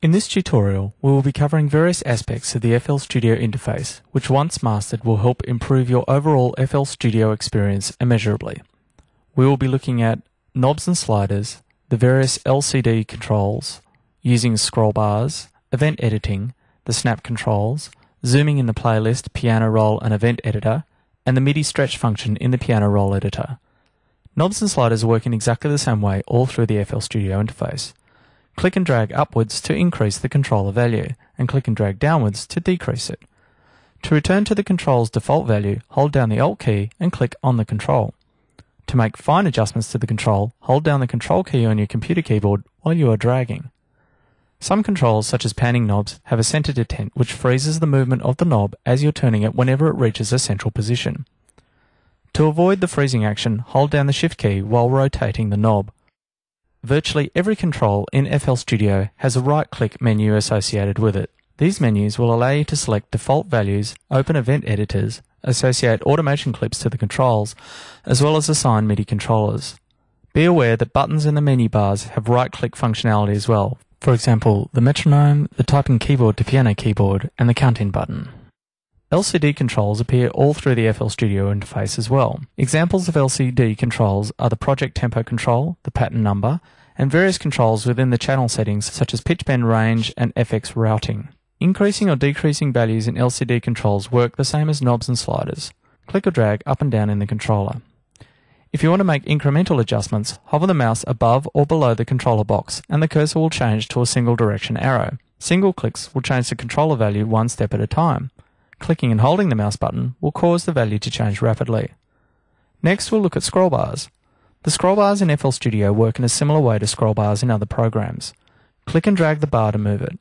In this tutorial, we will be covering various aspects of the FL Studio interface, which once mastered will help improve your overall FL Studio experience immeasurably. We will be looking at knobs and sliders, the various LCD controls, using scroll bars, event editing, the snap controls, zooming in the playlist, piano roll and event editor, and the MIDI stretch function in the piano roll editor. Knobs and sliders work in exactly the same way all through the FL Studio interface. Click and drag upwards to increase the controller value, and click and drag downwards to decrease it. To return to the control's default value, hold down the Alt key and click on the control. To make fine adjustments to the control, hold down the Control key on your computer keyboard while you are dragging. Some controls, such as panning knobs, have a center detent which freezes the movement of the knob as you're turning it whenever it reaches a central position. To avoid the freezing action, hold down the Shift key while rotating the knob. Virtually every control in FL Studio has a right-click menu associated with it. These menus will allow you to select default values, open event editors, associate automation clips to the controls, as well as assign MIDI controllers. Be aware that buttons in the menu bars have right-click functionality as well. For example, the metronome, the typing keyboard to piano keyboard, and the count-in button. LCD controls appear all through the FL Studio interface as well. Examples of LCD controls are the project tempo control, the pattern number, and various controls within the channel settings such as pitch bend range and FX routing. Increasing or decreasing values in LCD controls work the same as knobs and sliders. Click or drag up and down in the controller. If you want to make incremental adjustments, hover the mouse above or below the controller box and the cursor will change to a single direction arrow. Single clicks will change the controller value one step at a time. Clicking and holding the mouse button will cause the value to change rapidly. Next, we'll look at scroll bars. The scroll bars in FL Studio work in a similar way to scroll bars in other programs. Click and drag the bar to move it.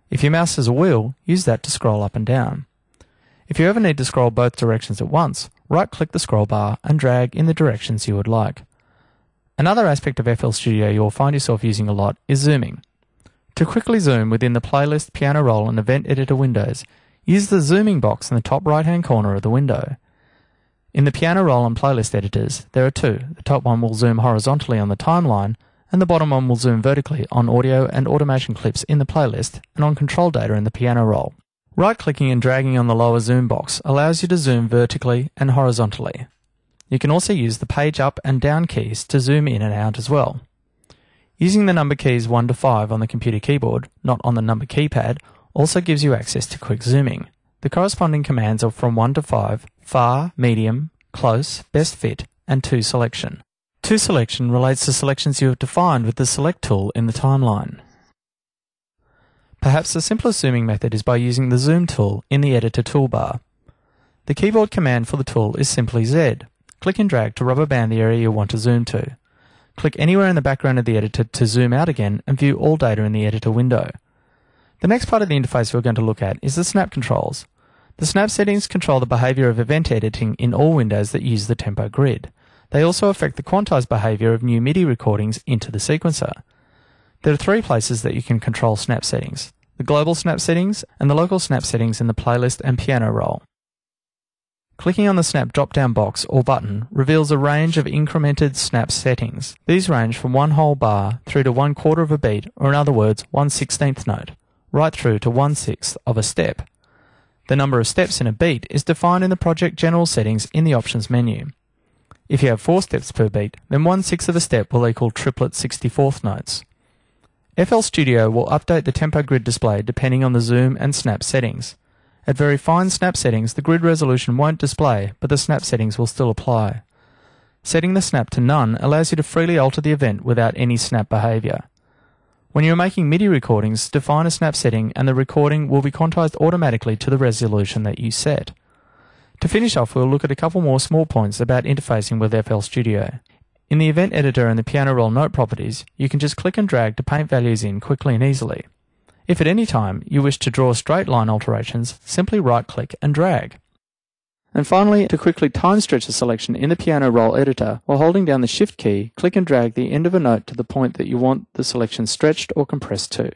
If your mouse has a wheel, use that to scroll up and down. If you ever need to scroll both directions at once, right-click the scroll bar and drag in the directions you would like. Another aspect of FL Studio you'll find yourself using a lot is zooming. To quickly zoom within the playlist, piano roll and event editor windows, use the zooming box in the top right-hand corner of the window. In the piano roll and playlist editors, there are two. The top one will zoom horizontally on the timeline, and the bottom one will zoom vertically on audio and automation clips in the playlist and on control data in the piano roll. Right-clicking and dragging on the lower zoom box allows you to zoom vertically and horizontally. You can also use the page up and down keys to zoom in and out as well. Using the number keys 1 to 5 on the computer keyboard, not on the number keypad, also gives you access to quick zooming. The corresponding commands are from 1 to 5, far, medium, close, best fit, and to selection. To selection relates to selections you have defined with the select tool in the timeline. Perhaps the simplest zooming method is by using the zoom tool in the editor toolbar. The keyboard command for the tool is simply Z. Click and drag to rubber band the area you want to zoom to. Click anywhere in the background of the editor to zoom out again and view all data in the editor window. The next part of the interface we're going to look at is the snap controls. The snap settings control the behavior of event editing in all windows that use the tempo grid. They also affect the quantized behavior of new MIDI recordings into the sequencer. There are three places that you can control snap settings: the global snap settings and the local snap settings in the playlist and piano roll. Clicking on the snap drop-down box or button reveals a range of incremented snap settings. These range from one whole bar through to 1/4 of a beat, or in other words, 1/16th note, right through to 1/6 of a step. The number of steps in a beat is defined in the project general settings in the options menu. If you have 4 steps per beat, then 1/6 of a step will equal triplet 64th notes. FL Studio will update the tempo grid display depending on the zoom and snap settings. At very fine snap settings, the grid resolution won't display, but the snap settings will still apply. Setting the snap to none allows you to freely alter the event without any snap behavior. When you are making MIDI recordings, define a snap setting and the recording will be quantized automatically to the resolution that you set. To finish off, we'll look at a couple more small points about interfacing with FL Studio. In the event editor and the piano roll note properties, you can just click and drag to paint values in quickly and easily. If at any time you wish to draw straight line alterations, simply right-click and drag. And finally, to quickly time stretch a selection in the piano roll editor, while holding down the Shift key, click and drag the end of a note to the point that you want the selection stretched or compressed to.